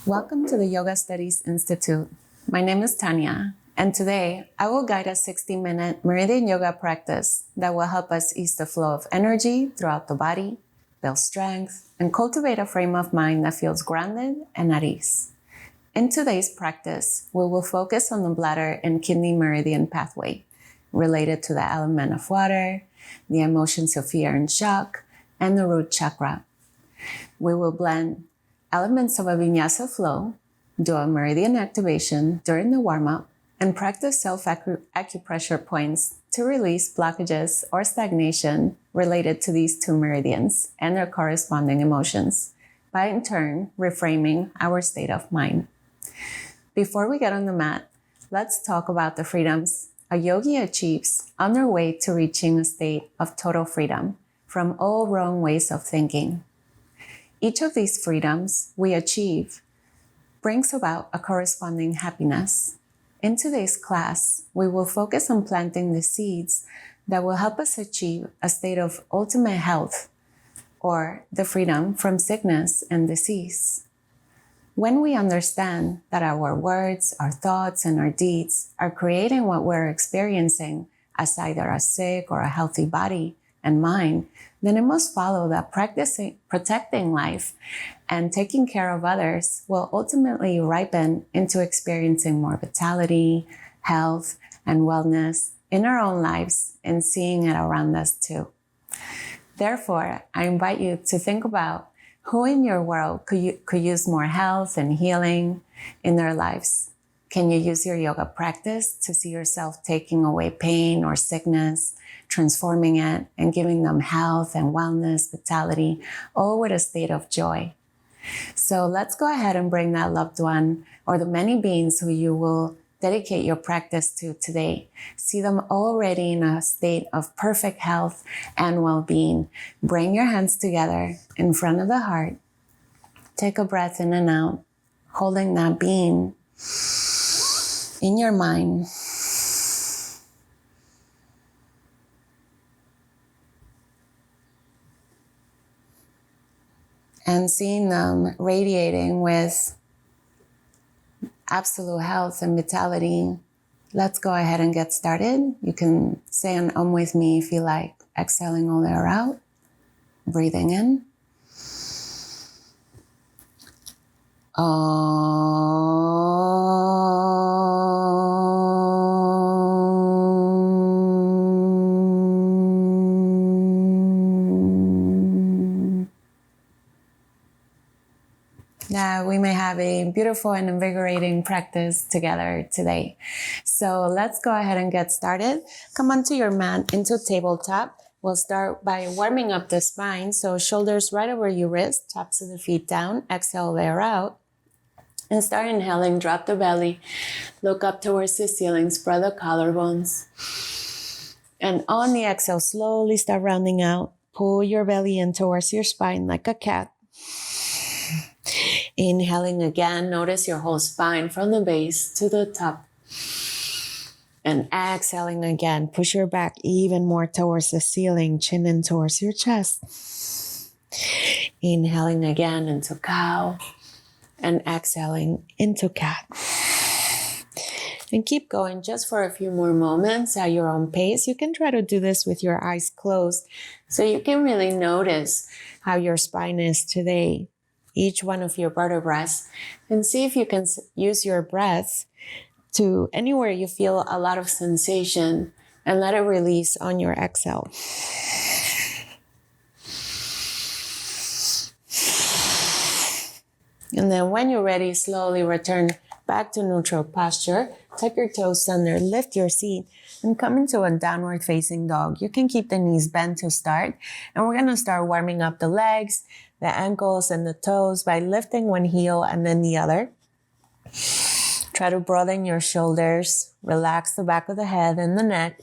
Welcome to the Yoga Studies Institute. My name is Tanya, and today I will guide a 60-minute Meridian yoga practice that will help us ease the flow of energy throughout the body, build strength, and cultivate a frame of mind that feels grounded and at ease. In today's practice, we will focus on the bladder and kidney meridian pathway related to the element of water, the emotions of fear and shock, and the root chakra. We will blend elements of a Vinyasa flow, do a meridian activation during the warm-up, and practice self-acupressure points to release blockages or stagnation related to these two meridians and their corresponding emotions, by in turn reframing our state of mind. Before we get on the mat, let's talk about the freedoms a yogi achieves on their way to reaching a state of total freedom from all wrong ways of thinking. Each of these freedoms we achieve brings about a corresponding happiness. In today's class, we will focus on planting the seeds that will help us achieve a state of ultimate health, or the freedom from sickness and disease. When we understand that our words, our thoughts, and our deeds are creating what we're experiencing as either a sick or a healthy body and mind, then it must follow that protecting life and taking care of others will ultimately ripen into experiencing more vitality, health, and wellness in our own lives and seeing it around us too. Therefore, I invite you to think about who in your world could use more health and healing in their lives. Can you use your yoga practice to see yourself taking away pain or sickness, transforming it, and giving them health and wellness, vitality, all with a state of joy? So let's go ahead and bring that loved one or the many beings who you will dedicate your practice to today. See them already in a state of perfect health and well-being. Bring your hands together in front of the heart. Take a breath in and out, holding that being in your mind. And seeing them radiating with absolute health and vitality. Let's go ahead and get started. You can say an with me if you like. Exhaling all the air out. Breathing in. Now we may have a beautiful and invigorating practice together today. So let's go ahead and get started. Come onto your mat into tabletop. We'll start by warming up the spine. So shoulders right over your wrist, tops of the feet down. Exhale the air out. And start inhaling, drop the belly. Look up towards the ceiling, spread the collarbones. And on the exhale, slowly start rounding out. Pull your belly in towards your spine like a cat. Inhaling again, notice your whole spine from the base to the top. And exhaling again, push your back even more towards the ceiling, chin in towards your chest. Inhaling again into cow and exhaling into cat. And keep going just for a few more moments at your own pace. You can try to do this with your eyes closed so you can really notice how your spine is today, each one of your vertebrae, and see if you can use your breath to anywhere you feel a lot of sensation and let it release on your exhale. And then when you're ready, slowly return back to neutral posture. Tuck your toes under, lift your seat, and come into a downward facing dog. You can keep the knees bent to start. And we're going to start warming up the legs, the ankles, and the toes by lifting one heel and then the other. Try to broaden your shoulders. Relax the back of the head and the neck.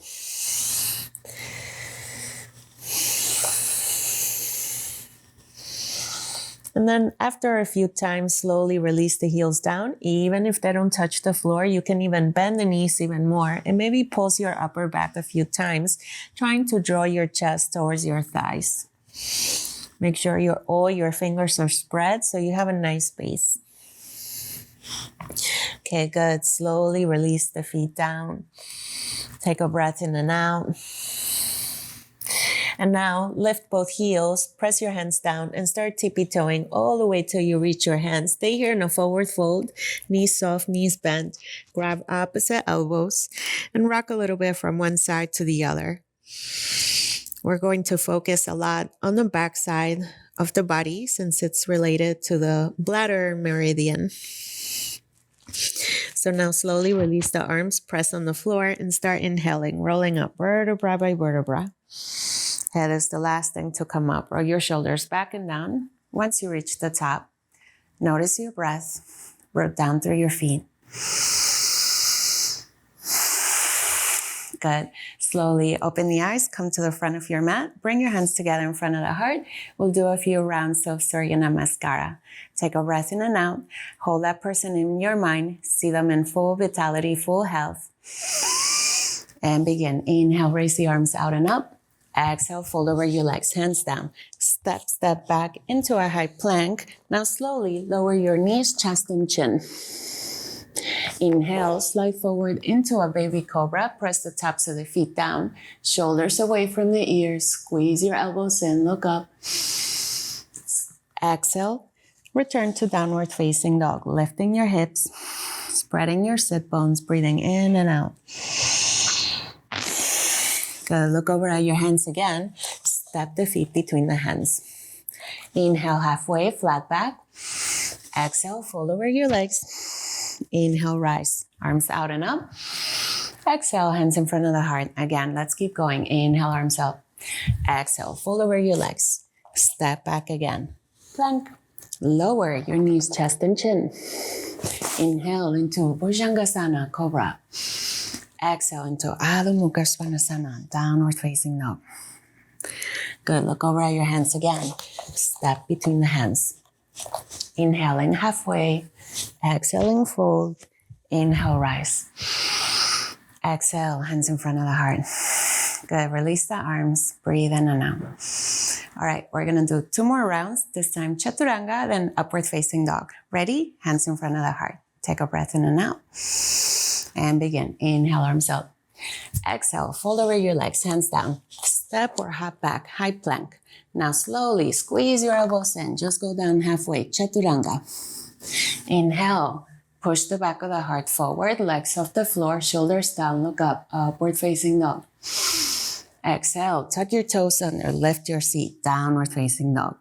And then after a few times, slowly release the heels down. Even if they don't touch the floor, you can even bend the knees even more and maybe pulse your upper back a few times, trying to draw your chest towards your thighs. Make sure all your fingers are spread so you have a nice base. Okay, good. Slowly release the feet down. Take a breath in and out. And now lift both heels, press your hands down, and start tippy-toeing all the way till you reach your hands. Stay here in a forward fold, knees soft, knees bent. Grab opposite elbows and rock a little bit from one side to the other. We're going to focus a lot on the back side of the body since it's related to the bladder meridian. So now slowly release the arms, press on the floor, and start inhaling, rolling up vertebra by vertebra. Head is the last thing to come up. Roll your shoulders back and down. Once you reach the top, notice your breath. Roll down through your feet. Good. Slowly open the eyes, come to the front of your mat. Bring your hands together in front of the heart. We'll do a few rounds of Surya Namaskara. Take a breath in and out. Hold that person in your mind. See them in full vitality, full health. And begin. Inhale, raise the arms out and up. Exhale, fold over your legs, hands down. Step back into a high plank. Now slowly lower your knees, chest, and chin. Inhale, slide forward into a baby cobra. Press the tops of the feet down. Shoulders away from the ears. Squeeze your elbows in, look up. Exhale, return to downward facing dog. Lifting your hips, spreading your sit bones, breathing in and out. Good. Look over at your hands again. Step the feet between the hands. Inhale, halfway, flat back. Exhale, fold over your legs. Inhale, rise. Arms out and up. Exhale, hands in front of the heart. Again, let's keep going. Inhale, arms up. Exhale, fold over your legs. Step back again. Plank. Lower your knees, chest, and chin. Inhale into Bhujangasana, Cobra. Exhale into Adho Mukha Svanasana, downward facing dog. Good. Look over at your hands again. Step between the hands. Inhaling halfway. Exhaling, fold. Inhale, rise. Exhale, hands in front of the heart. Good. Release the arms. Breathe in and out. All right, we're going to do 2 more rounds. This time Chaturanga, then upward facing dog. Ready? Hands in front of the heart. Take a breath in and out. And begin. Inhale, arms up. Exhale, fold over your legs, hands down. Step or hop back, high plank. Now slowly squeeze your elbows in. Just go down halfway, Chaturanga. Inhale, push the back of the heart forward, legs off the floor, shoulders down, look up, upward facing dog. Exhale, tuck your toes under, lift your seat, downward facing dog.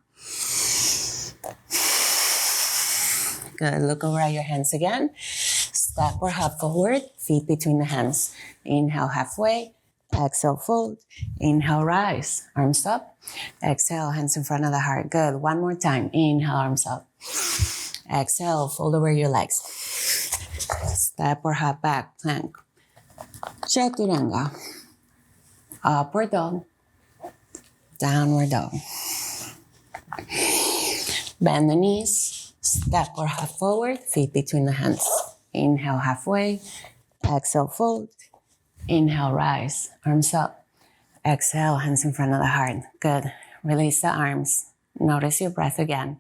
Good, look over at your hands again. Step or hop forward, feet between the hands. Inhale halfway, exhale fold. Inhale rise, arms up. Exhale, hands in front of the heart. Good, one more time. Inhale, arms up. Exhale, fold over your legs. Step or hop back, plank. Chaturanga. Upward dog. Downward dog. Bend the knees. Step or hop forward, feet between the hands. Inhale halfway, exhale fold, inhale rise, arms up, exhale hands in front of the heart. Good. Release the arms. Notice your breath again.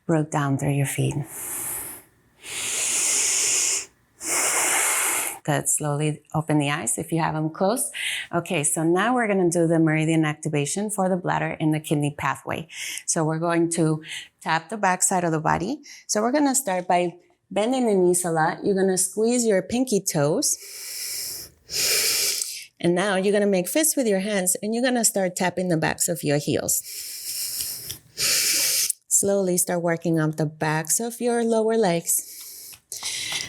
Root down through your feet. Good. Slowly open the eyes if you have them closed. Okay, so now we're going to do the meridian activation for the bladder and the kidney pathway. So we're going to tap the back side of the body. So we're going to start by bending the knees a lot. You're going to squeeze your pinky toes. And now you're going to make fists with your hands and you're going to start tapping the backs of your heels. Slowly start working up the backs of your lower legs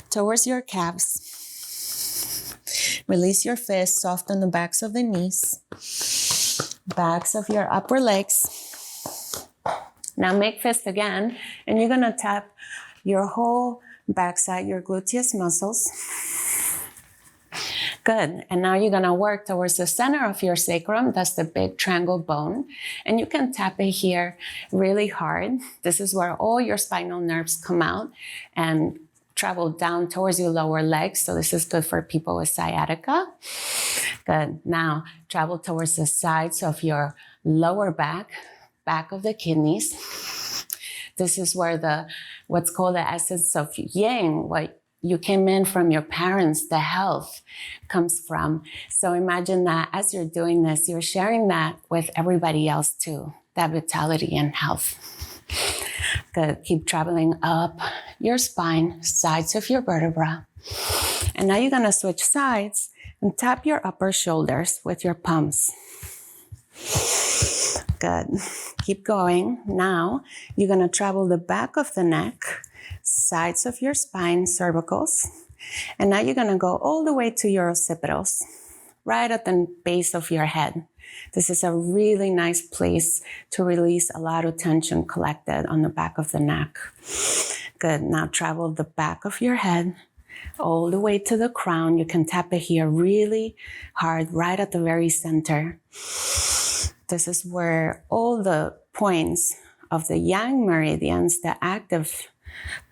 towards your calves. Release your fists, soften the backs of the knees, backs of your upper legs. Now make fists again, and you're going to tap your whole backside, your gluteus muscles. Good. And now you're going to work towards the center of your sacrum. That's the big triangle bone. And you can tap it here really hard. This is where all your spinal nerves come out and travel down towards your lower legs. So this is good for people with sciatica. Good. Now travel towards the sides of your lower back, back of the kidneys. This is where what's called the essence of yang, what you came in from your parents, the health comes from. So imagine that as you're doing this, you're sharing that with everybody else too, that vitality and health. Good. Keep traveling up your spine, sides of your vertebra. And now you're going to switch sides and tap your upper shoulders with your palms. Good. Keep going. Now you're going to travel the back of the neck, sides of your spine, cervicals. And now you're going to go all the way to your occipitals, right at the base of your head. This is a really nice place to release a lot of tension collected on the back of the neck. Good. Now travel the back of your head all the way to the crown. You can tap it here really hard, right at the very center. This is where all the points of the yang meridians, the active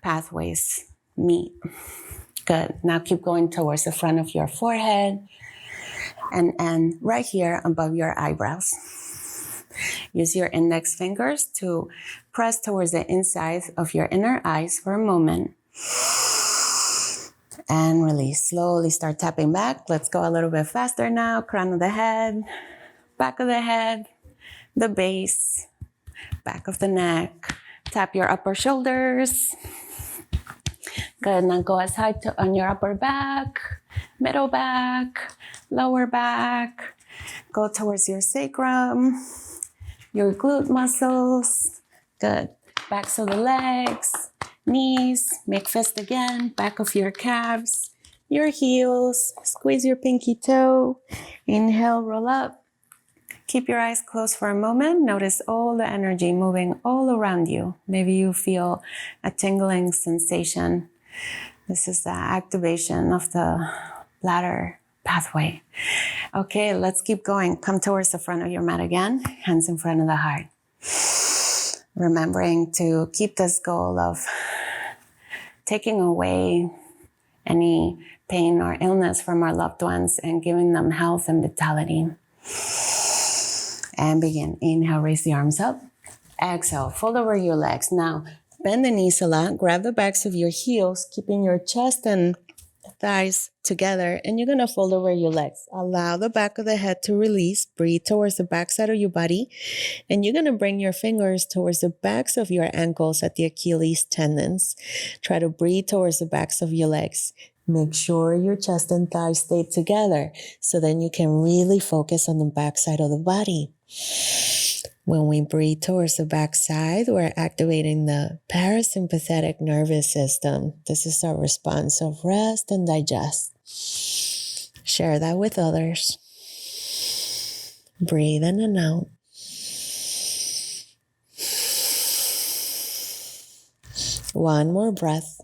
pathways, meet. Good. Now keep going towards the front of your forehead and right here above your eyebrows. Use your index fingers to press towards the inside of your inner eyes for a moment. And release. Slowly start tapping back. Let's go a little bit faster now. Crown of the head, back of the head, the base, back of the neck. Tap your upper shoulders. Good. Now go as high on your upper back, middle back, lower back. Go towards your sacrum, your glute muscles. Good. Backs of the legs, knees. Make fist again. Back of your calves, your heels. Squeeze your pinky toe. Inhale, roll up. Keep your eyes closed for a moment. Notice all the energy moving all around you. Maybe you feel a tingling sensation. This is the activation of the bladder pathway. Okay, let's keep going. Come towards the front of your mat again. Hands in front of the heart. Remembering to keep this goal of taking away any pain or illness from our loved ones and giving them health and vitality. And begin. Inhale, raise the arms up. Exhale, fold over your legs. Now, bend the knees a lot. Grab the backs of your heels, keeping your chest and thighs together. And you're going to fold over your legs. Allow the back of the head to release. Breathe towards the back side of your body. And you're going to bring your fingers towards the backs of your ankles at the Achilles tendons. Try to breathe towards the backs of your legs. Make sure your chest and thighs stay together so then you can really focus on the back side of the body. When we breathe towards the back side, we're activating the parasympathetic nervous system. This is our response of rest and digest. Share that with others. Breathe in and out. One more breath.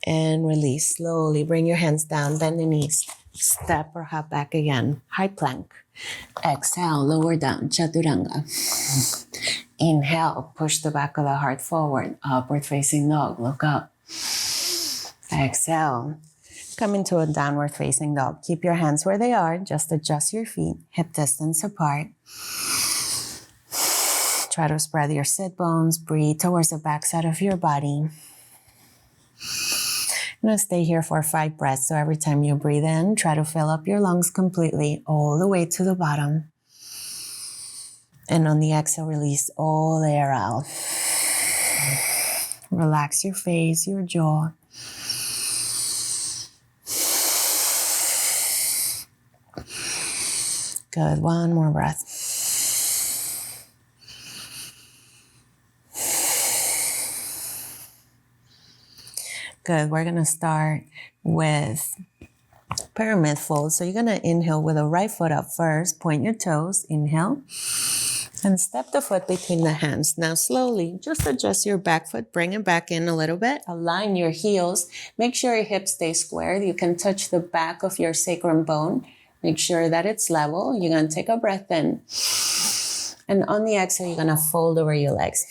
And release. Slowly bring your hands down, bend the knees. Step or hop back again. High plank. Exhale, lower down, chaturanga. Inhale, push the back of the heart forward. Upward facing dog, look up. Exhale, come into a downward facing dog. Keep your hands where they are. Just adjust your feet, hip distance apart. Try to spread your sit bones. Breathe towards the back side of your body. I'm going to stay here for 5 breaths. So every time you breathe in, try to fill up your lungs completely all the way to the bottom. And on the exhale, release all the air out. Relax your face, your jaw. Good. One more breath. Good. We're going to start with pyramid fold. So you're going to inhale with the right foot up first. Point your toes. Inhale. And step the foot between the hands. Now slowly, just adjust your back foot. Bring it back in a little bit. Align your heels. Make sure your hips stay squared. You can touch the back of your sacrum bone. Make sure that it's level. You're going to take a breath in. And on the exhale, you're going to fold over your legs.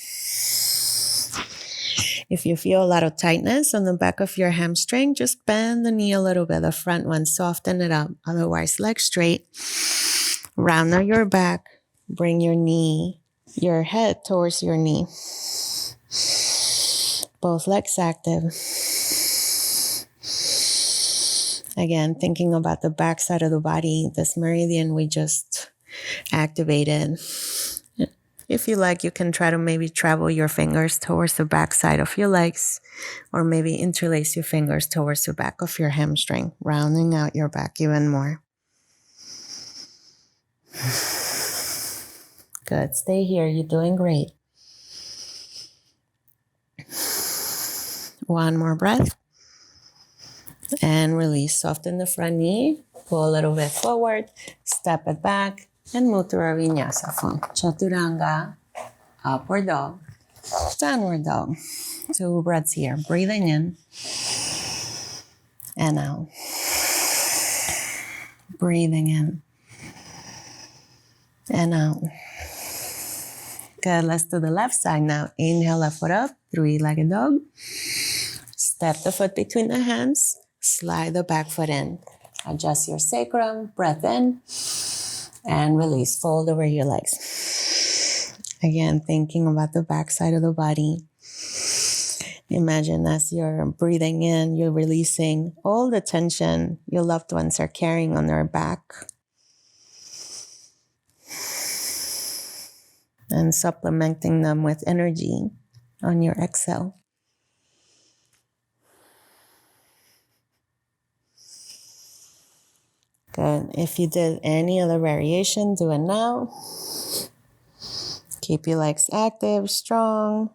If you feel a lot of tightness on the back of your hamstring, just bend the knee a little bit, the front one, soften it up. Otherwise, leg straight. Round out your back. Bring your knee your head towards your knee. Both legs active. Again, thinking about the back side of the body, this meridian we just activated. If you like, you can try to maybe travel your fingers towards the back side of your legs, or maybe interlace your fingers towards the back of your hamstring, rounding out your back even more. Good. Stay here. You're doing great. One more breath. And release. Soften the front knee. Pull a little bit forward. Step it back. And move to our Vinyasa form. Chaturanga. Upward dog. Downward dog. 2 breaths here. Breathing in. And out. Breathing in. And out. Good. Let's do the left side now. Inhale, left foot up. 3-legged dog. Step the foot between the hands. Slide the back foot in. Adjust your sacrum. Breath in. And release. Fold over your legs. Again, thinking about the back side of the body. Imagine as you're breathing in, you're releasing all the tension your loved ones are carrying on their back. And supplementing them with energy on your exhale. Good. If you did any other variation, do it now. Keep your legs active, strong.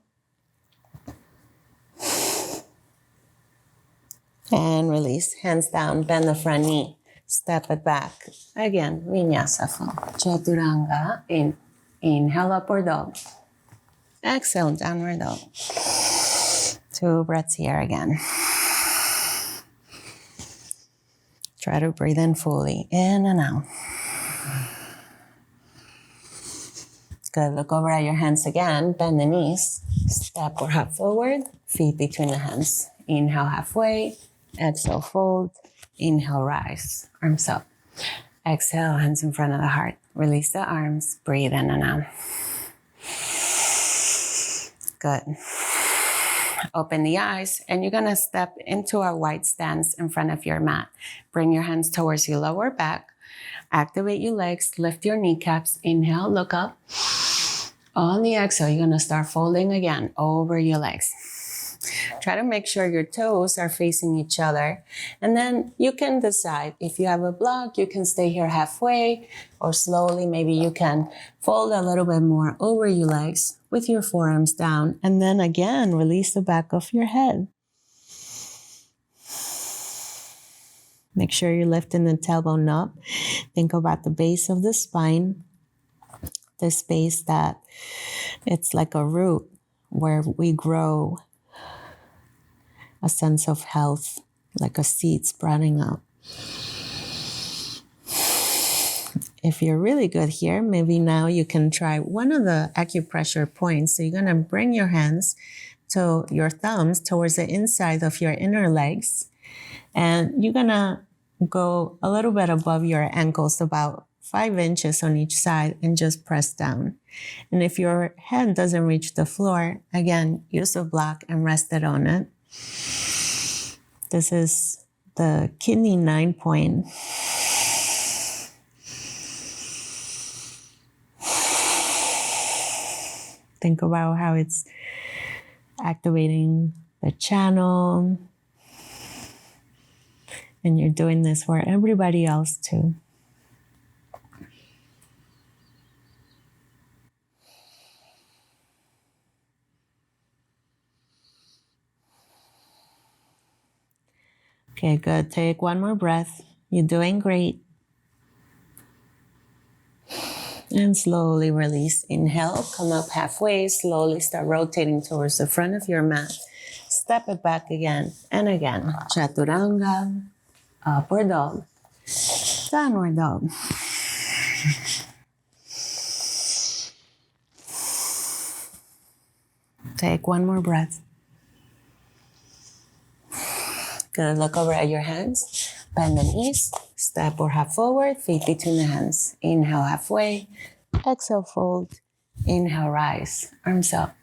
And release. Hands down, bend the front knee. Step it back. Again, Vinyasa form. Chaturanga. Inhale, upward dog. Exhale, downward dog. 2 breaths here again. Try to breathe in fully. In and out. Good. Look over at your hands again. Bend the knees. Step or hop forward. Feet between the hands. Inhale halfway. Exhale, fold. Inhale, rise. Arms up. Exhale, hands in front of the heart. Release the arms. Breathe in and out. Good. Open the eyes, and you're going to step into a wide stance in front of your mat. Bring your hands towards your lower back. Activate your legs. Lift your kneecaps. Inhale, look up. On the exhale, you're going to start folding again over your legs. Try to make sure your toes are facing each other. And then you can decide if you have a block, you can stay here halfway, or slowly maybe you can fold a little bit more over your legs with your forearms down. And then again, release the back of your head. Make sure you're lifting the tailbone up. Think about the base of the spine, the space that it's like a root where we grow a sense of health, like a seed sprouting up. If you're really good here, maybe now you can try one of the acupressure points. So you're going to bring your hands to your thumbs towards the inside of your inner legs. And you're going to go a little bit above your ankles, about 5 inches on each side, and just press down. And if your hand doesn't reach the floor, again, use a block and rest it on it. This is the kidney 9 point. Think about how it's activating the channel. And you're doing this for everybody else too. Okay, good. Take one more breath. You're doing great. And slowly release. Inhale, come up halfway. Slowly start rotating towards the front of your mat. Step it back again and again. Chaturanga, upward dog, downward dog. Take one more breath. Good. Look over at your hands. Bend the knees. Step or hop forward. Feet between the hands. Inhale halfway. Exhale, fold. Inhale, rise, arms up.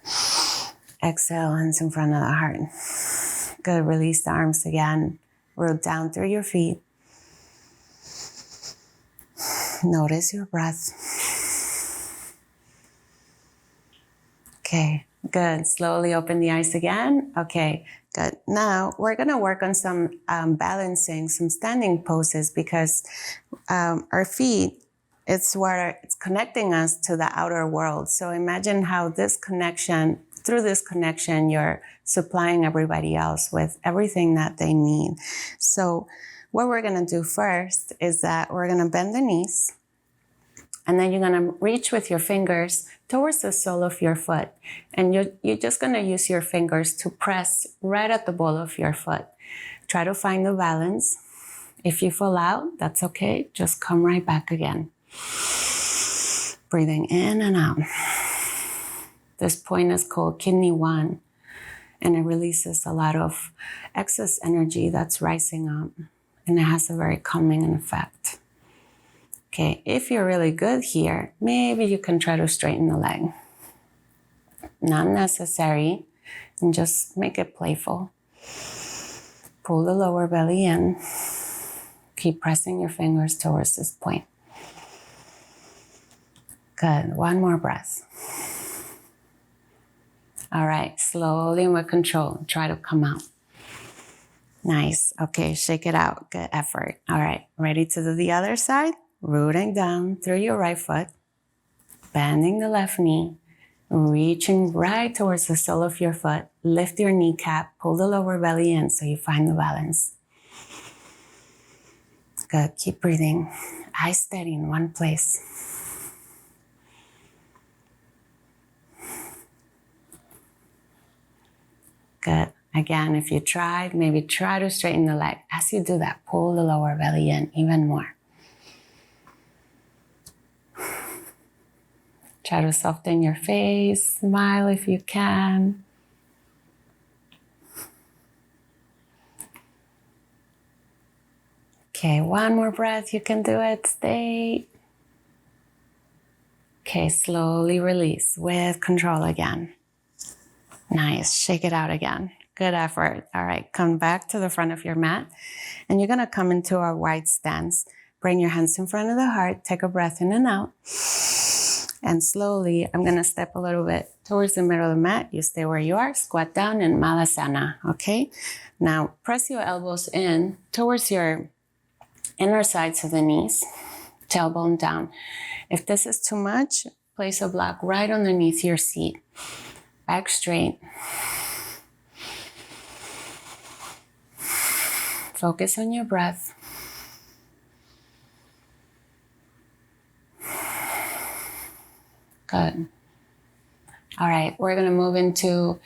Exhale, hands in front of the heart. Good, release the arms again. Root down through your feet. Notice your breath. Okay, good. Slowly open the eyes again. Okay, good. Now we're gonna work on some balancing, some standing poses because our feet, it's connecting us to the outer world. So imagine how through this connection, you're supplying everybody else with everything that they need. So what we're gonna do first is that we're gonna bend the knees, and then you're gonna reach with your fingers towards the sole of your foot. And you're just gonna use your fingers to press right at the ball of your foot. Try to find the balance. If you fall out, that's okay. Just come right back again. Breathing in and out. This point is called kidney 1, and it releases a lot of excess energy that's rising up, and it has a very calming effect. Okay, if you're really good here, maybe you can try to straighten the leg. Not necessary, and just make it playful. Pull the lower belly in. Keep pressing your fingers towards this point. Good, one more breath. All right, slowly and with control, try to come out. Nice, okay, shake it out, good effort. All right, ready to do the other side? Rooting down through your right foot, bending the left knee, reaching right towards the sole of your foot. Lift your kneecap, pull the lower belly in so you find the balance. Good, keep breathing. Eyes steady in one place. Good. Again, if you tried, maybe try to straighten the leg. As you do that, pull the lower belly in even more. Try to soften your face, smile if you can. Okay, one more breath, you can do it, stay. Okay, slowly release with control again. Nice, shake it out again. Good effort. All right, come back to the front of your mat, and you're gonna come into a wide stance. Bring your hands in front of the heart, take a breath in and out. And slowly, I'm gonna step a little bit towards the middle of the mat. You stay where you are, squat down in Malasana, okay? Now, press your elbows in towards your inner sides of the knees, tailbone down. If this is too much, place a block right underneath your seat. Back straight. Focus on your breath. Good. All right, we're gonna move into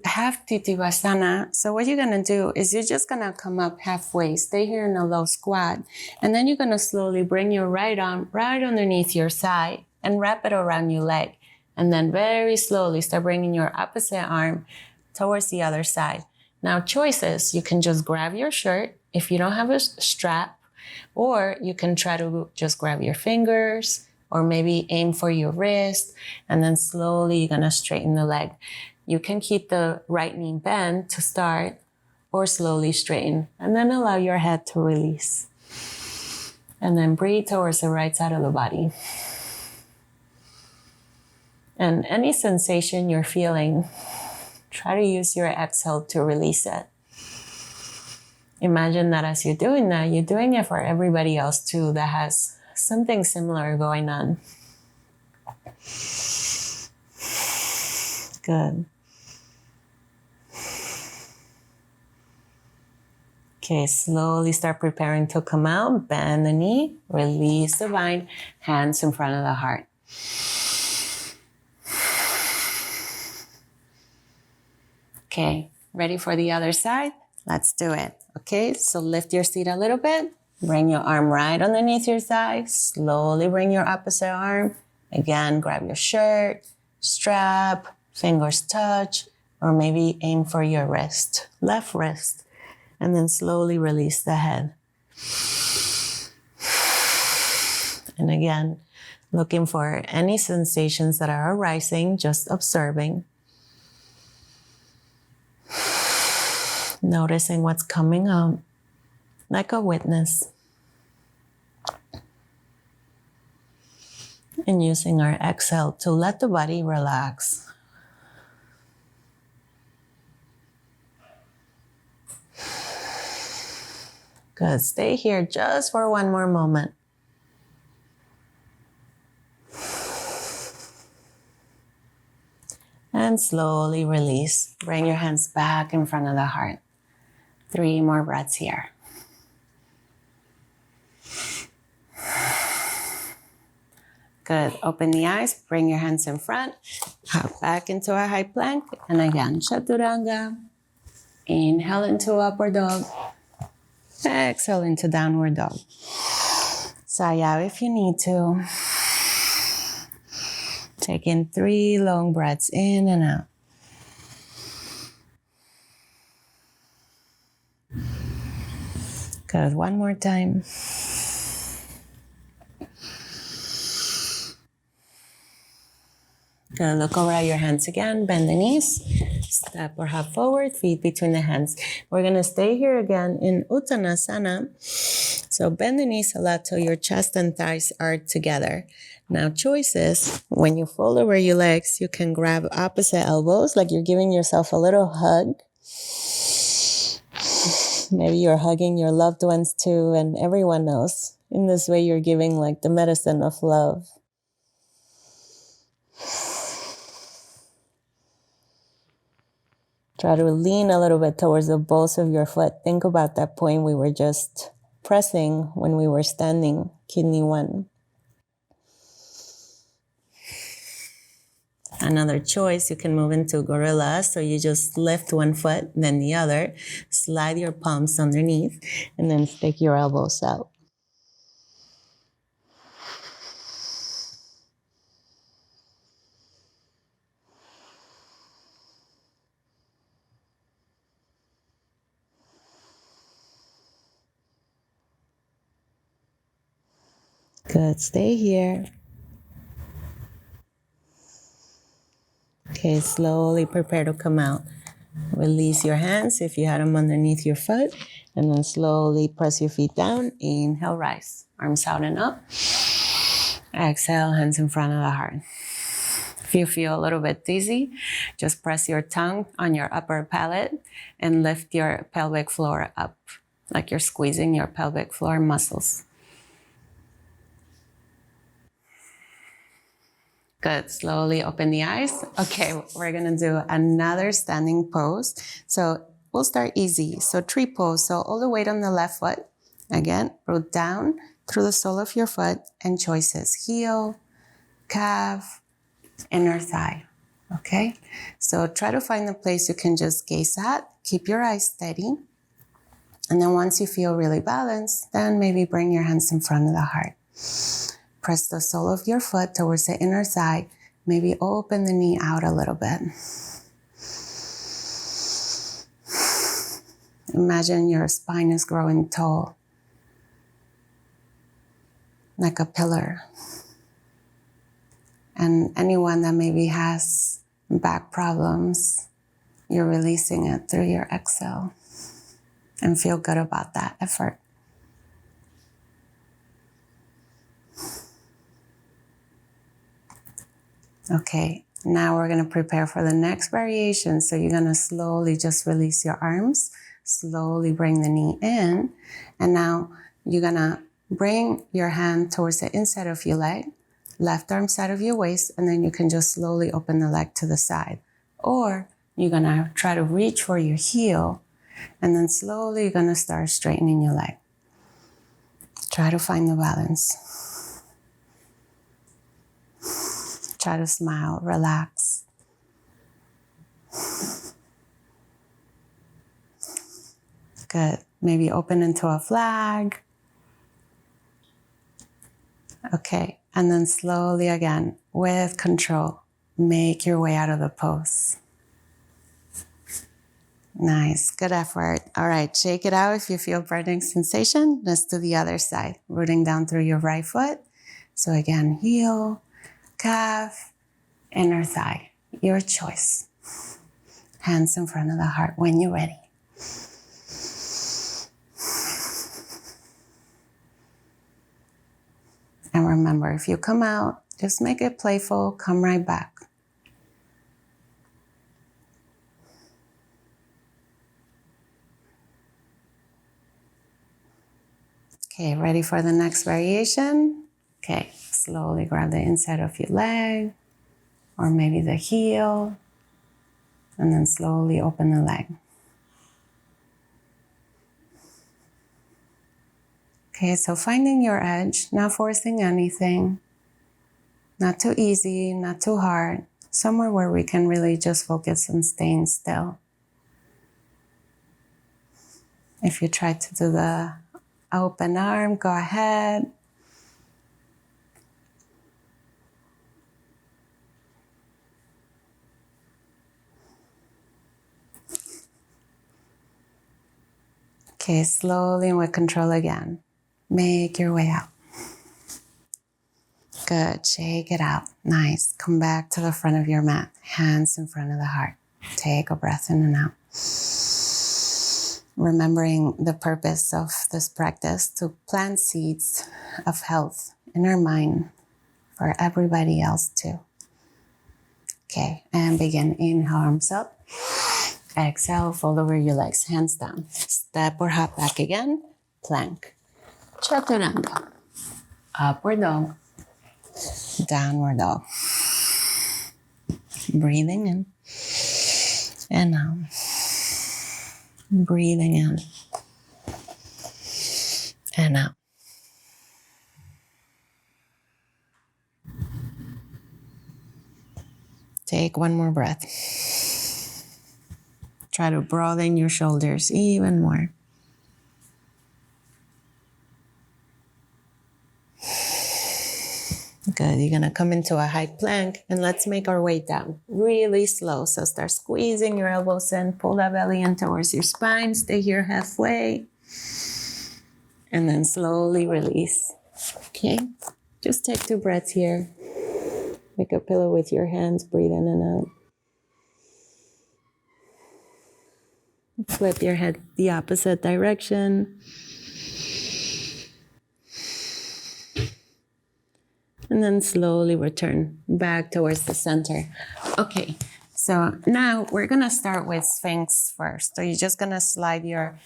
half Titivasana. So what you're gonna do is you're just gonna come up halfway, stay here in a low squat, and then you're gonna slowly bring your right arm right underneath your side and wrap it around your leg. And then very slowly start bringing your opposite arm towards the other side. Now choices, you can just grab your shirt if you don't have a strap, or you can try to just grab your fingers, or maybe aim for your wrist, and then slowly you're gonna straighten the leg. You can keep the right knee bent to start, or slowly straighten, and then allow your head to release. And then breathe towards the right side of the body. And any sensation you're feeling, try to use your exhale to release it. Imagine that as you're doing that, you're doing it for everybody else too that has something similar going on. Good. Okay, slowly start preparing to come out. Bend the knee, release the bind, hands in front of the heart. Okay, ready for the other side? Let's do it. Okay, so lift your seat a little bit. Bring your arm right underneath your thigh. Slowly bring your opposite arm. Again, grab your shirt, strap, fingers touch, or maybe aim for your wrist, left wrist. And then slowly release the head. And again, Looking for any sensations that are arising, just observing. Noticing what's coming up, like a witness. And using our exhale to let the body relax. Good. Stay here just for one more moment. And slowly release. Bring your hands back in front of the heart. 3 more breaths here. Good. Open the eyes. Bring your hands in front. Hop back into a high plank. And again, Chaturanga. Inhale into upward dog. Exhale into downward dog. Sigh out if you need to. Take in 3 long breaths in and out. Good. One more time. Good. Look over at your hands again. Bend the knees. Step or hop forward. Feet between the hands. We're going to stay here again in Uttanasana. So bend the knees a lot till your chest and thighs are together. Now choices. When you fold over your legs, you can grab opposite elbows like you're giving yourself a little hug. Maybe you're hugging your loved ones too and everyone else. In this way, you're giving like the medicine of love. Try to lean a little bit towards the balls of your foot. Think about that point we were just pressing when we were standing, kidney 1. Another choice, you can move into gorilla. So you just lift one foot, then the other. Slide your palms underneath, and then stick your elbows out. Good. Stay here. Okay, slowly prepare to come out. Release your hands if you had them underneath your foot, and then slowly press your feet down. Inhale, rise. Arms out and up. Exhale, hands in front of the heart. If you feel a little bit dizzy, just press your tongue on your upper palate and lift your pelvic floor up, like you're squeezing your pelvic floor muscles. Good. Slowly open the eyes. Okay, we're going to do another standing pose. So we'll start easy. So tree pose. So all the weight on the left foot. Again, root down through the sole of your foot and choices. Heel, calf, inner thigh. Okay? So try to find a place you can just gaze at. Keep your eyes steady. And then once you feel really balanced, then maybe bring your hands in front of the heart. Press the sole of your foot towards the inner thigh. Maybe open the knee out a little bit. Imagine your spine is growing tall, like a pillar. And anyone that maybe has back problems, you're releasing it through your exhale. And feel good about that effort. Okay, now we're going to prepare for the next variation. So you're going to slowly just release your arms, slowly bring the knee in. And now you're going to bring your hand towards the inside of your leg, left arm side of your waist, and then you can just slowly open the leg to the side. Or you're going to try to reach for your heel, and then slowly you're going to start straightening your leg. Try to find the balance. Try to smile, relax. Good. Maybe open into a flag. Okay. And then slowly again, with control, make your way out of the pose. Nice. Good effort. All right. Shake it out if you feel burning sensation. Let's do the other side. Rooting down through your right foot. So again, heel, calf, inner thigh, your choice. Hands in front of the heart when you're ready. And remember, if you come out, just make it playful, come right back. Okay, ready for the next variation? Okay, slowly grab the inside of your leg, or maybe the heel, and then slowly open the leg. Okay, so finding your edge, not forcing anything, not too easy, not too hard, somewhere where we can really just focus on staying still. If you try to do the open arm, go ahead. Okay, slowly and with control again. Make your way out. Good, shake it out. Nice. Come back to the front of your mat. Hands in front of the heart. Take a breath in and out. Remembering the purpose of this practice to plant seeds of health in our mind for everybody else too. Okay, and begin. Inhale, arms up. Exhale, fold over your legs, hands down. Step or hop back again. Plank. Chaturanga. Upward dog. Downward dog. Breathing in and out. Breathing in and out. Take one more breath. Try to broaden your shoulders even more. Good. You're going to come into a high plank and let's make our way down really slow. So start squeezing your elbows in, pull that belly in towards your spine, stay here halfway, and then slowly release. Okay. Just take 2 breaths here. Make a pillow with your hands, breathe in and out. Flip your head the opposite direction. And then slowly return back towards the center. Okay, so now we're gonna start with Sphinx first. So you're just gonna slide your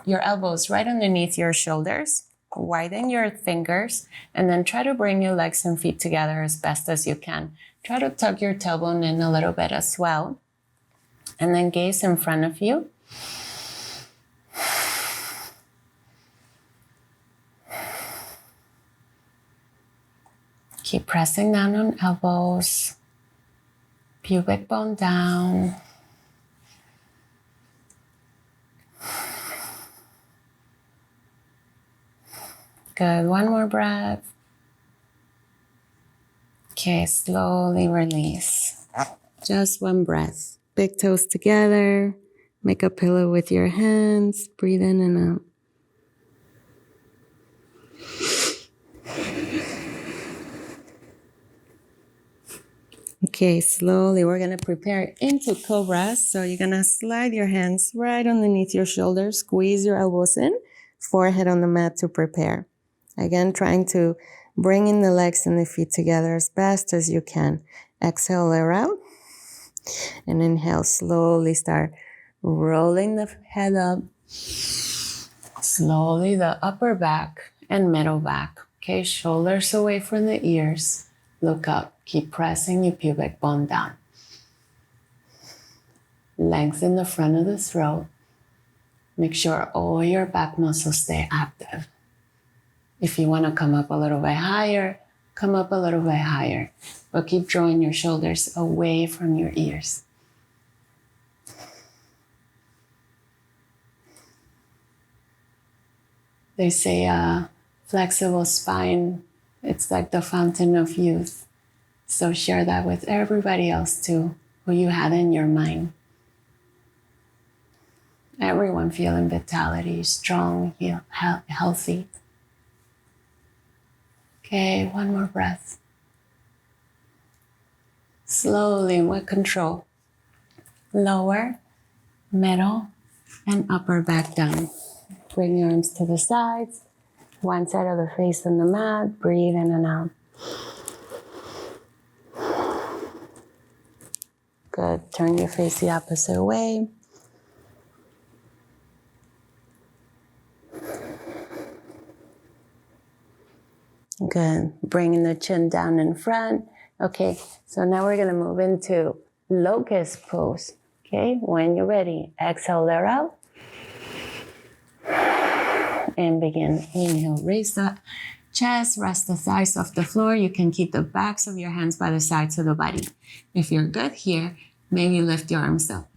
elbows right underneath your shoulders, widen your fingers, and then try to bring your legs and feet together as best as you can. Try to tuck your tailbone in a little bit as well. And then gaze in front of you. Keep pressing down on elbows, pubic bone down. Good, one more breath. Okay, slowly release. Just one breath. Big toes together. Make a pillow with your hands. Breathe in and out. Okay, slowly we're going to prepare into Cobra. So you're going to slide your hands right underneath your shoulders, squeeze your elbows in, forehead on the mat to prepare. Again, trying to bring in the legs and the feet together as best as you can. Exhale, air out. And inhale, slowly start rolling the head up. Slowly the upper back and middle back. Okay, shoulders away from the ears. Look up. Keep pressing your pubic bone down. Lengthen the front of the throat. Make sure all your back muscles stay active. If you want to come up a little bit higher, come up a little bit higher. But keep drawing your shoulders away from your ears. They say a flexible spine, it's like the fountain of youth. So share that with everybody else too, who you had in your mind. Everyone feeling vitality, strong, healthy. Okay, one more breath. Slowly and with control. Lower, middle, and upper back down. Bring your arms to the sides. One side of the face on the mat. Breathe in and out. Good. Turn your face the opposite way. Good. Bringing the chin down in front. Okay, so now we're going to move into locust pose. Okay, when you're ready, exhale, let out. And begin. Inhale, raise the chest, rest the thighs off the floor. You can keep the backs of your hands by the sides of the body. If you're good here, maybe lift your arms up.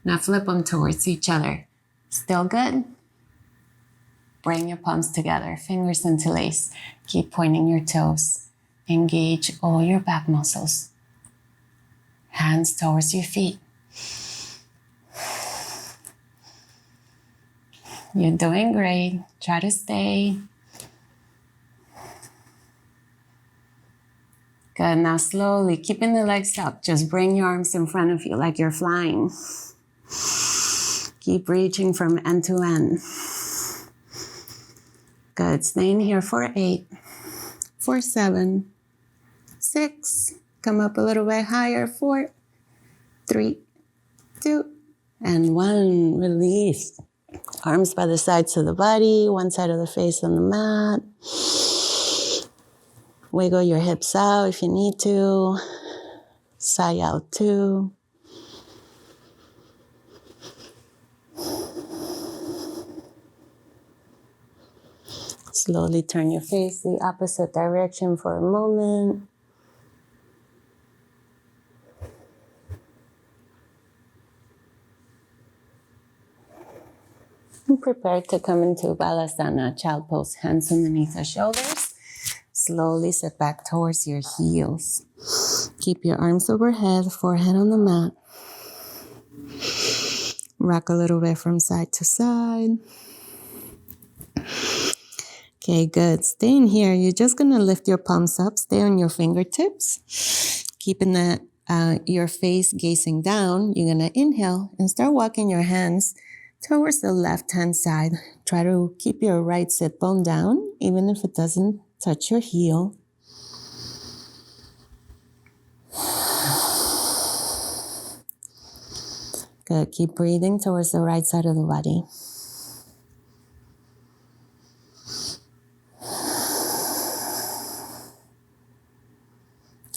Now flip them towards each other. Still good? Bring your palms together, fingers interlace. Keep pointing your toes. Engage all your back muscles. Hands towards your feet. You're doing great. Try to stay. Good. Now slowly, keeping the legs up. Just bring your arms in front of you like you're flying. Keep reaching from end to end. Good. Staying here for 8, for 7, 6. Come up a little bit higher. 4, 3, 2, and 1. Release. Arms by the sides of the body, one side of the face on the mat. Wiggle your hips out if you need to. Sigh out too. Slowly turn your face the opposite direction for a moment. And prepare to come into Malasana, child pose, hands underneath the shoulders. Slowly sit back towards your heels. Keep your arms overhead, forehead on the mat. Rock a little bit from side to side. Okay, good. Staying here, you're just going to lift your palms up. Stay on your fingertips. Keeping your face gazing down. You're going to inhale and start walking your hands towards the left-hand side. Try to keep your right sit bone down, even if it doesn't touch your heel. Good. Keep breathing towards the right side of the body.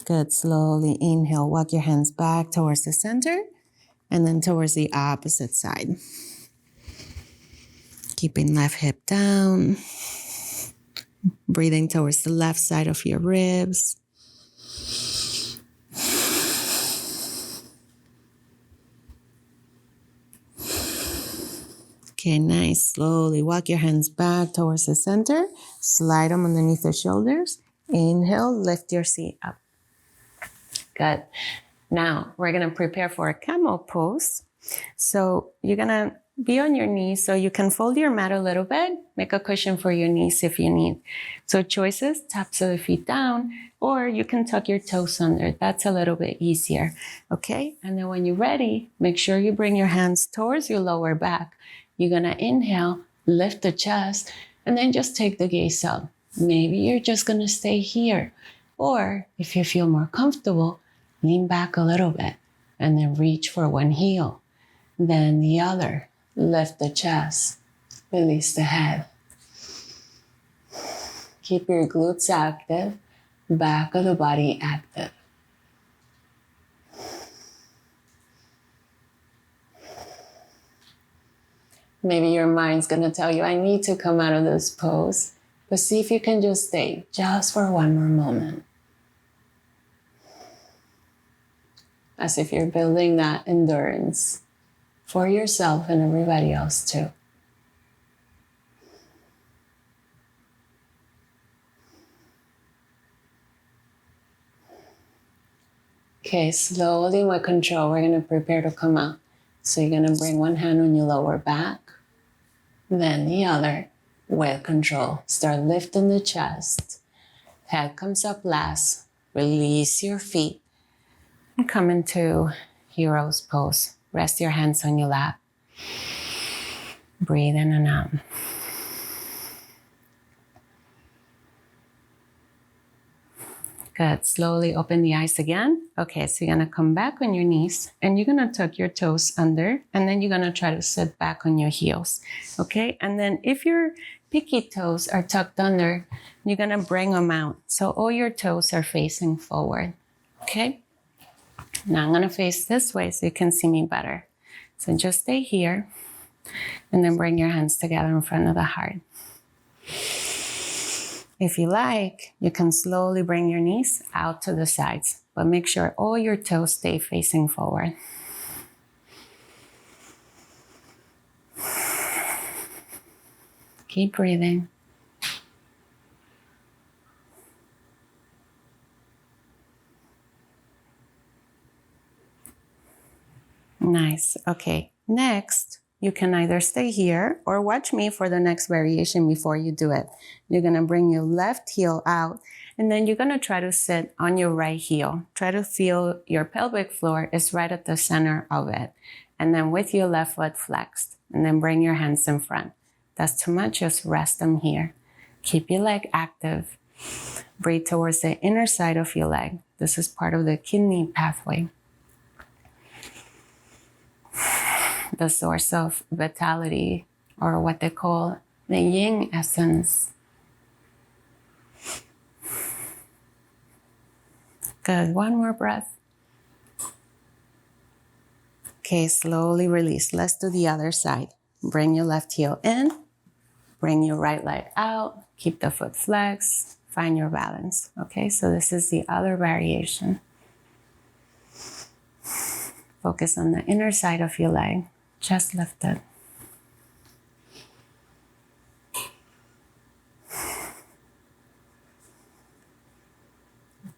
Good. Slowly inhale. Walk your hands back towards the center and then towards the opposite side. Keeping left hip down. Breathing towards the left side of your ribs. Okay, nice. Slowly walk your hands back towards the center. Slide them underneath the shoulders. Inhale, lift your seat up. Good. Now, we're going to prepare for a camel pose. So you're going to be on your knees so you can fold your mat a little bit. Make a cushion for your knees if you need. So choices, taps of the feet down, or you can tuck your toes under. That's a little bit easier. Okay? And then when you're ready, make sure you bring your hands towards your lower back. You're going to inhale, lift the chest, and then just take the gaze up. Maybe you're just going to stay here. Or if you feel more comfortable, lean back a little bit and then reach for one heel. Then the other. Lift the chest. Release the head. Keep your glutes active. Back of the body active. Maybe your mind's going to tell you, I need to come out of this pose. But see if you can just stay just for one more moment. As if you're building that endurance for yourself and everybody else too. Okay, slowly with control, we're going to prepare to come out. So you're going to bring one hand on your lower back, then the other with control. Start lifting the chest Head comes up last. Release your feet and come into hero's pose. Rest your hands on your lap. Breathe in and out. Good. Slowly open the eyes again. Okay, so you're going to come back on your knees and you're going to tuck your toes under and then you're going to try to sit back on your heels. Okay, and then if your pinky toes are tucked under, you're going to bring them out. So all your toes are facing forward. Okay, now I'm going to face this way so you can see me better. So just stay here and then bring your hands together in front of the heart. If you like, you can slowly bring your knees out to the sides, but make sure all your toes stay facing forward. Keep breathing. Nice. Okay, next, you can either stay here or watch me for the next variation before you do it. You're going to bring your left heel out and then you're going to try to sit on your right heel. Try to feel your pelvic floor is right at the center of it. And then with your left foot flexed and then bring your hands in front. That's too much, just rest them here. Keep your leg active. Breathe towards the inner side of your leg. This is part of the kidney pathway. The source of vitality, or what they call the yin essence. Good, one more breath. Okay, slowly release. Let's do the other side. Bring your left heel in, bring your right leg out, keep the foot flexed, find your balance. Okay, so this is the other variation. Focus on the inner side of your leg. Chest lifted.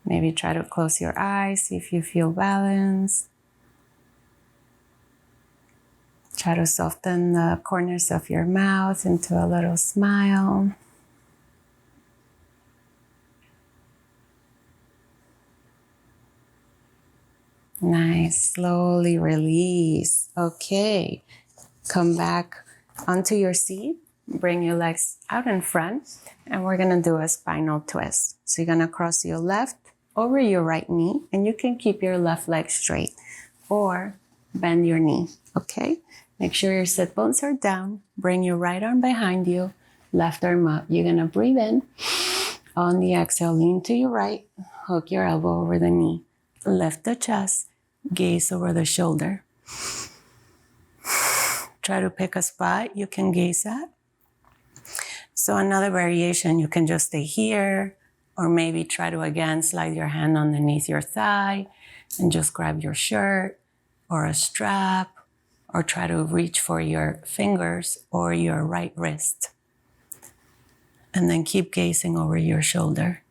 Maybe try to close your eyes, see if you feel balance. Try to soften the corners of your mouth into a little smile. Nice, slowly release. Okay, come back onto your seat. Bring your legs out in front and we're gonna do a spinal twist. So you're gonna cross your left over your right knee and you can keep your left leg straight or bend your knee, okay? Make sure your sit bones are down. Bring your right arm behind you, left arm up. You're gonna breathe in. On the exhale, lean to your right, hook your elbow over the knee. Lift the chest, gaze over the shoulder. Try to pick a spot you can gaze at. So another variation, you can just stay here, or maybe try to again slide your hand underneath your thigh and just grab your shirt or a strap, or try to reach for your fingers or your right wrist. And then keep gazing over your shoulder.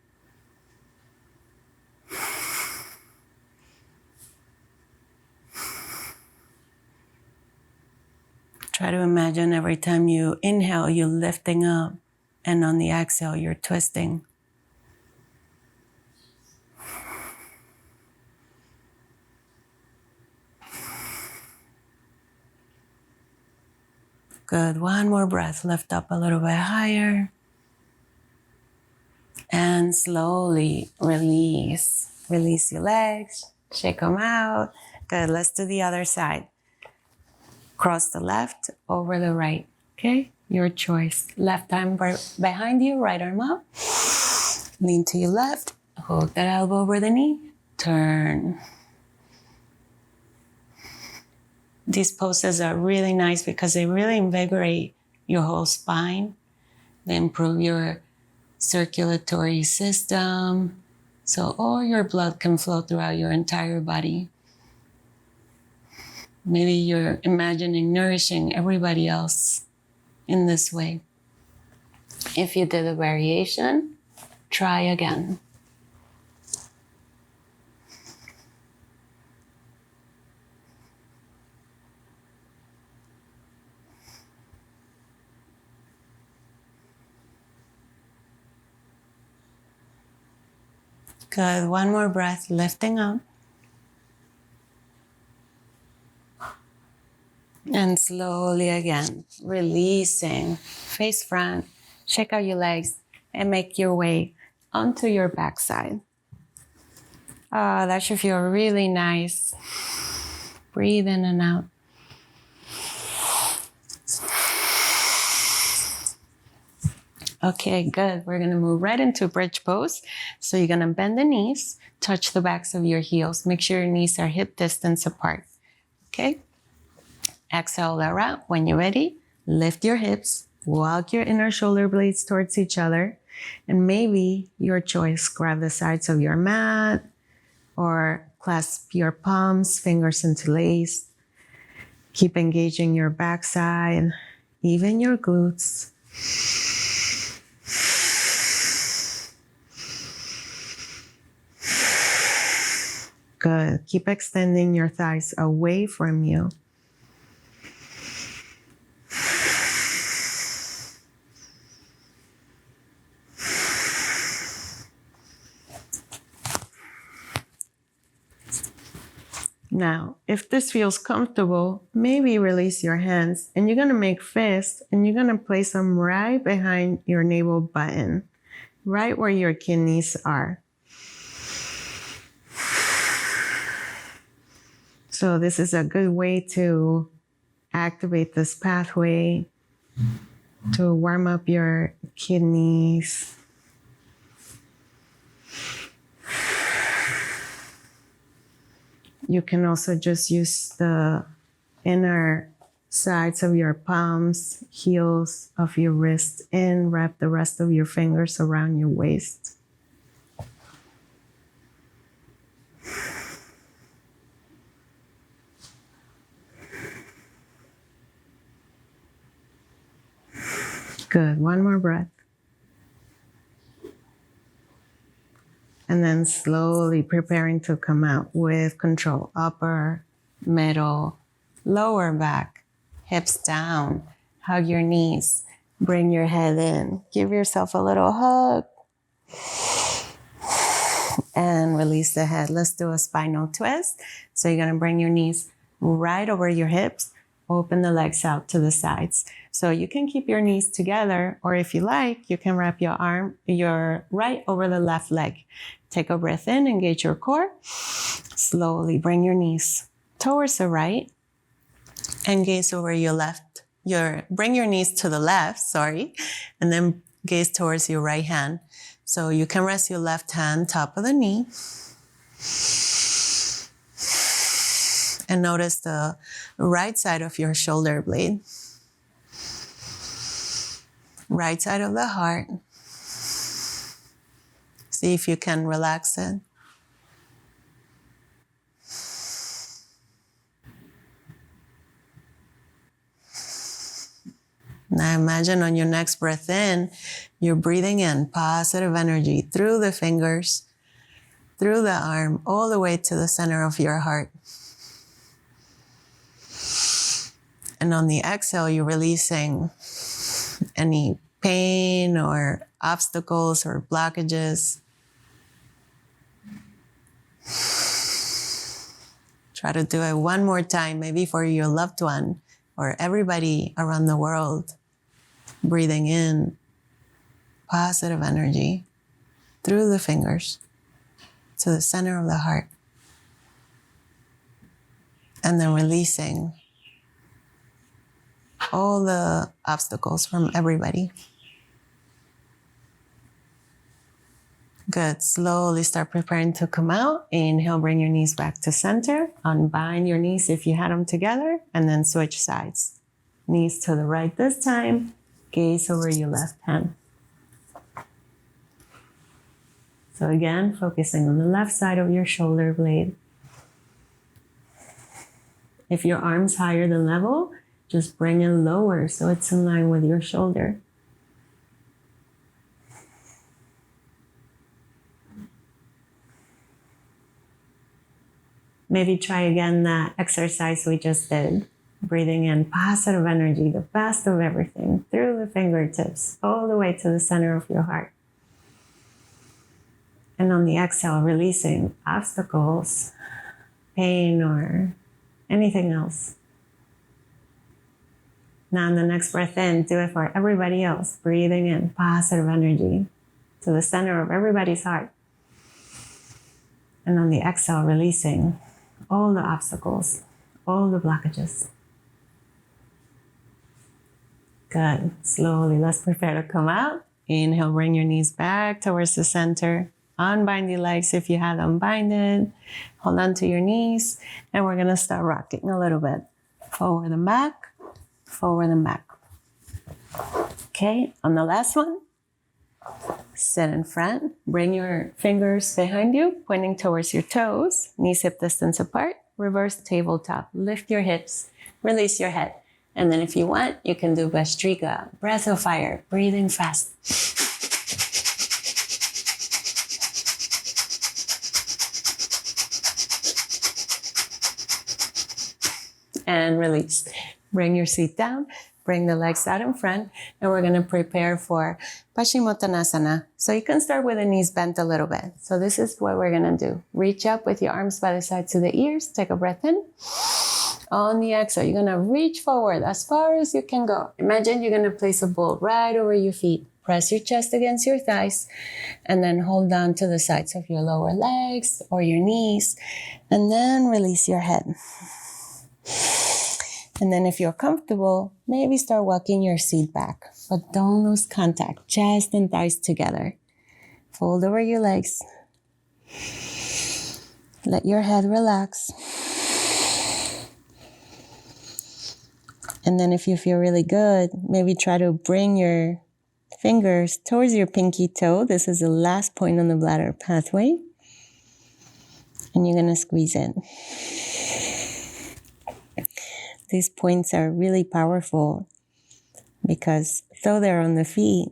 Try to imagine every time you inhale, you're lifting up, and on the exhale, you're twisting. Good, one more breath. Lift up a little bit higher. And slowly release. Release your legs, shake them out. Good, let's do the other side. Cross the left over the right, okay? Your choice. Left arm behind you, right arm up. Lean to your left, hook that elbow over the knee, turn. These poses are really nice because they really invigorate your whole spine. They improve your circulatory system, so all your blood can flow throughout your entire body. Maybe you're imagining nourishing everybody else in this way. If you did a variation, try again. Good. One more breath, lifting up. And slowly again, releasing, face front, shake out your legs, and make your way onto your backside. That should feel really nice. Breathe in and out. Okay, good. We're going to move right into bridge pose. So you're going to bend the knees, touch the backs of your heels. Make sure your knees are hip distance apart. Okay? Exhale that out. When you're ready, lift your hips, walk your inner shoulder blades towards each other, and maybe your choice, grab the sides of your mat or clasp your palms, fingers interlaced. Keep engaging your backside, even your glutes. Good. Keep extending your thighs away from you. Now, if this feels comfortable, maybe release your hands and you're going to make fists and you're going to place them right behind your navel button, right where your kidneys are. So this is a good way to activate this pathway, to warm up your kidneys. You can also just use the inner sides of your palms, heels of your wrists, and wrap the rest of your fingers around your waist. Good. One more breath. And then slowly preparing to come out with control. Upper, middle, lower back, hips down. Hug your knees. Bring your head in. Give yourself a little hug. And release the head. Let's do a spinal twist. So you're going to bring your knees right over your hips. Open the legs out to the sides. So you can keep your knees together, or if you like, you can wrap your right over the left leg. Take a breath in, engage your core. Slowly bring your knees towards the right and gaze over your left. Bring your knees to the left, and then gaze towards your right hand. So you can rest your left hand top of the knee. And notice the right side of your shoulder blade. Right side of the heart. See if you can relax it. Now imagine on your next breath in, you're breathing in positive energy through the fingers, through the arm, all the way to the center of your heart. And on the exhale, you're releasing any pain or obstacles or blockages. Try to do it one more time, maybe for your loved one or everybody around the world. Breathing in positive energy through the fingers to the center of the heart. And then releasing all the obstacles from everybody. Good. Slowly start preparing to come out. Inhale, bring your knees back to center. Unbind your knees if you had them together, and then switch sides. Knees to the right this time. Gaze over your left hand. So again, focusing on the left side of your shoulder blade. If your arm's higher than level, just bring it lower so it's in line with your shoulder. Maybe try again that exercise we just did. Breathing in positive energy, the best of everything, through the fingertips, all the way to the center of your heart. And on the exhale, releasing obstacles, pain, or anything else. Now, on the next breath in, do it for everybody else. Breathing in positive energy to the center of everybody's heart. And on the exhale, releasing all the obstacles, all the blockages. Good. Slowly, let's prepare to come out. Inhale, bring your knees back towards the center. Unbind your legs if you had them binded. Hold on to your knees. And we're going to start rocking a little bit. Forward and back, forward and back. Okay, on the last one, sit in front. Bring your fingers behind you, pointing towards your toes. Knees hip distance apart. Reverse tabletop. Lift your hips. Release your head. And then if you want, you can do Vastrika, breath of fire, breathing fast. And release. Bring your seat down, bring the legs out in front, and we're gonna prepare for Paschimottanasana. So you can start with the knees bent a little bit. So this is what we're gonna do. Reach up with your arms by the sides of the ears, take a breath in. On the exhale, you're gonna reach forward as far as you can go. Imagine you're gonna place a ball right over your feet. Press your chest against your thighs and then hold on to the sides of your lower legs or your knees and then release your head. And then if you're comfortable, maybe start walking your seat back, but don't lose contact, chest and thighs together. Fold over your legs. Let your head relax. And then if you feel really good, maybe try to bring your fingers towards your pinky toe. This is the last point on the bladder pathway. And you're going to squeeze in. These points are really powerful because though they're on the feet,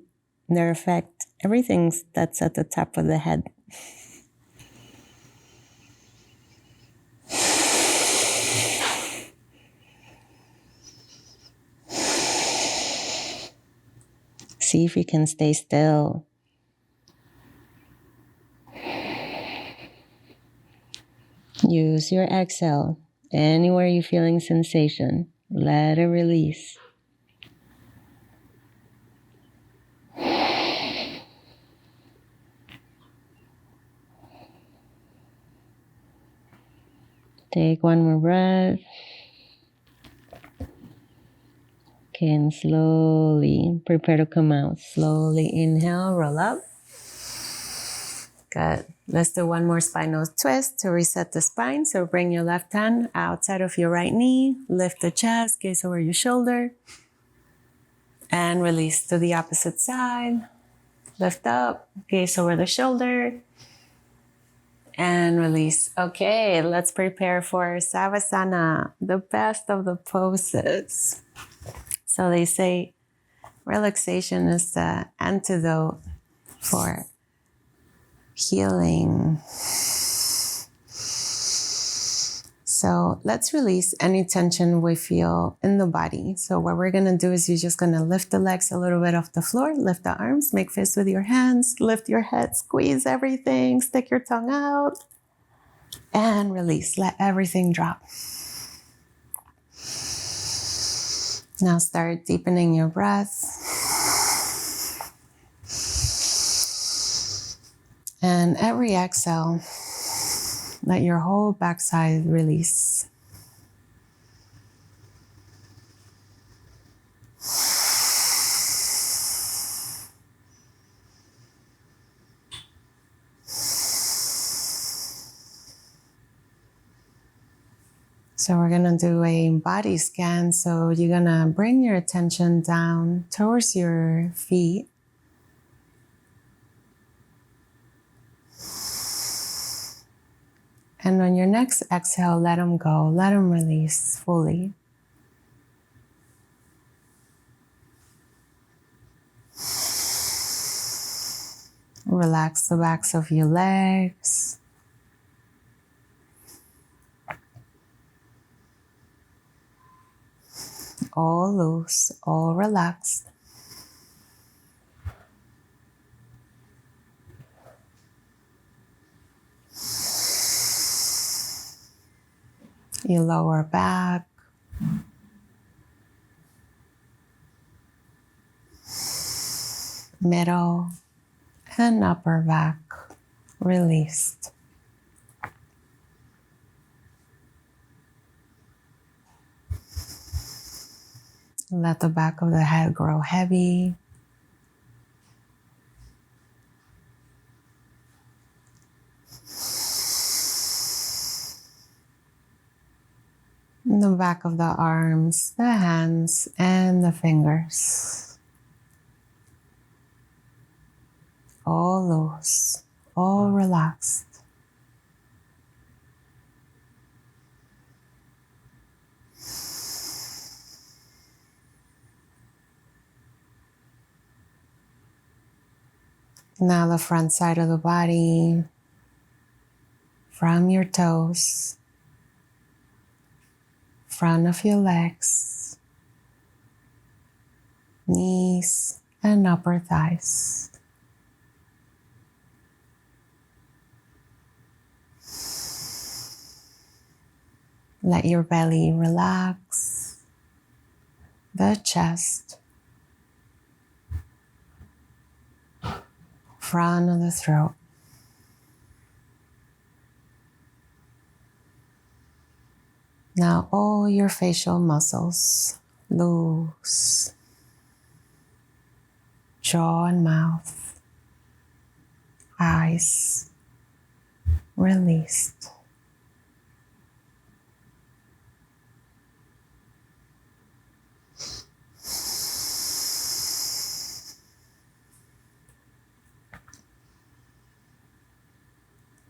they affect everything that's at the top of the head. See if you can stay still. Use your exhale. Anywhere you're feeling sensation, let it release. Take one more breath. Okay, and slowly prepare to come out. Slowly inhale, roll up. Good. Let's do one more spinal twist to reset the spine. So bring your left hand outside of your right knee. Lift the chest, gaze over your shoulder. And release to the opposite side. Lift up, gaze over the shoulder. And release. Okay, let's prepare for Savasana, the best of the poses. So they say relaxation is the antidote for healing. So let's release any tension we feel in the body. So what we're going to do is you're just going to lift the legs a little bit off the floor, lift the arms, make fists with your hands, lift your head, squeeze everything, stick your tongue out, and release. Let everything drop. Now start deepening your breath. And every exhale, let your whole backside release. So we're gonna do a body scan. So you're gonna bring your attention down towards your feet. And on your next exhale, let them go. Let them release fully. Relax the backs of your legs. All loose, all relaxed. your lower back, middle, and upper back released. Let the back of the head grow heavy. The back of the arms, the hands, and the fingers. All loose, all relaxed. Now the front side of the body, from your toes, front of your legs, knees, and upper thighs. Let your belly relax, the chest, front of the throat. Now all your facial muscles loose, jaw and mouth, eyes released.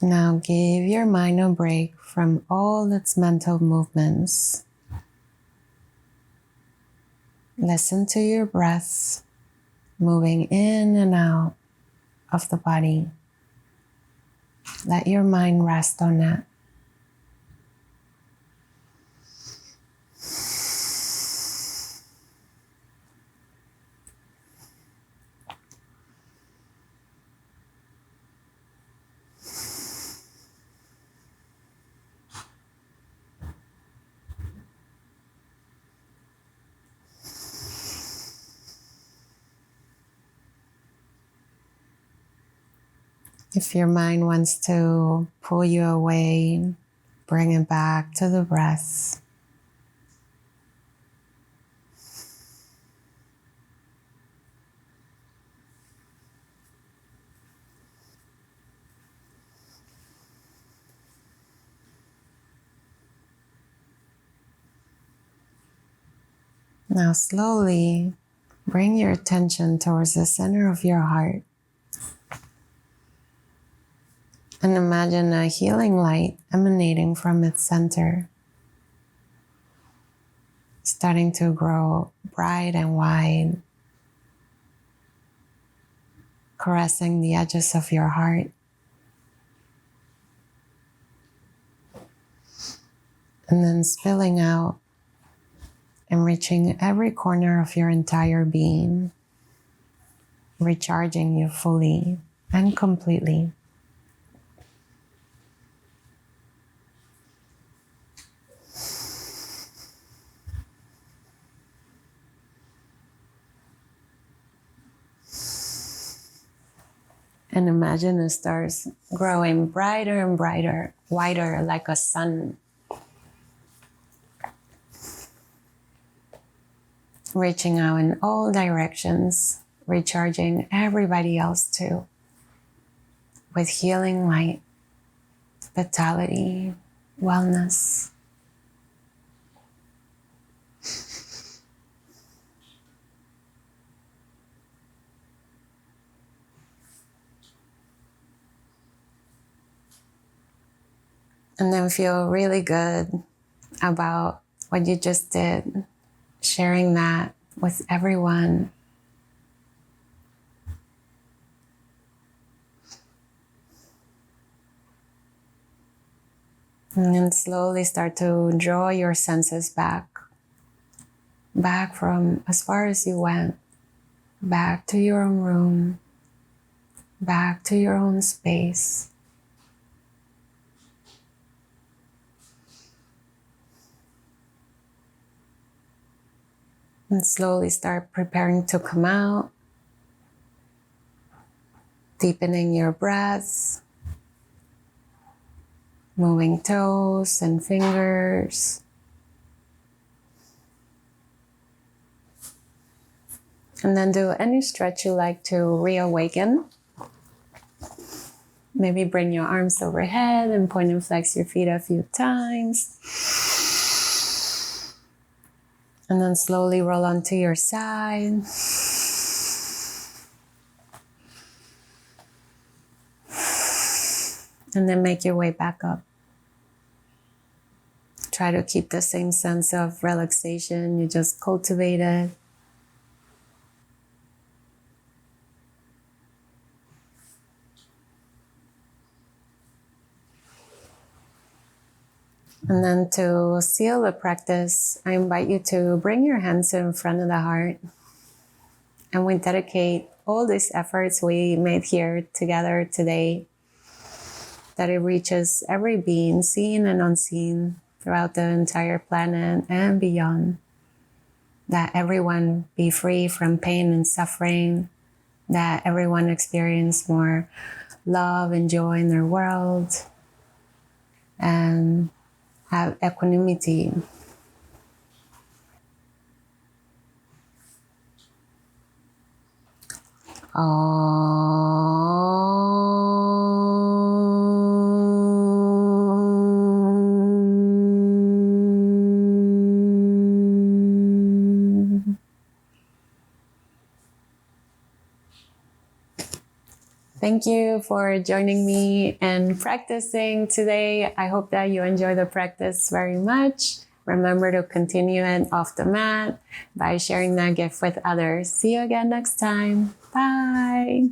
Now give your mind a break from all its mental movements. Listen to your breath moving in and out of the body. Let your mind rest on that. If your mind wants to pull you away, bring it back to the breath. Now slowly bring your attention towards the center of your heart. And imagine a healing light emanating from its center, starting to grow bright and wide, caressing the edges of your heart. And then spilling out and reaching every corner of your entire being, recharging you fully and completely. And imagine the stars growing brighter and brighter, wider like a sun. Reaching out in all directions, recharging everybody else too, with healing light, vitality, wellness. And then feel really good about what you just did, sharing that with everyone. And then slowly start to draw your senses back from as far as you went, back to your own room, back to your own space. And slowly start preparing to come out. Deepening your breath. Moving toes and fingers. And then do any stretch you like to reawaken. Maybe bring your arms overhead and point and flex your feet a few times. And then slowly roll onto your side. And then make your way back up. Try to keep the same sense of relaxation you just cultivated. And then to seal the practice, I invite you to bring your hands in front of the heart. And we dedicate all these efforts we made here together today, that it reaches every being, seen and unseen, throughout the entire planet and beyond. That everyone be free from pain and suffering. That everyone experience more love and joy in their world. And have equanimity. Thank you for joining me and practicing today. I hope that you enjoy the practice very much. Remember to continue it off the mat by sharing that gift with others. See you again next time. Bye.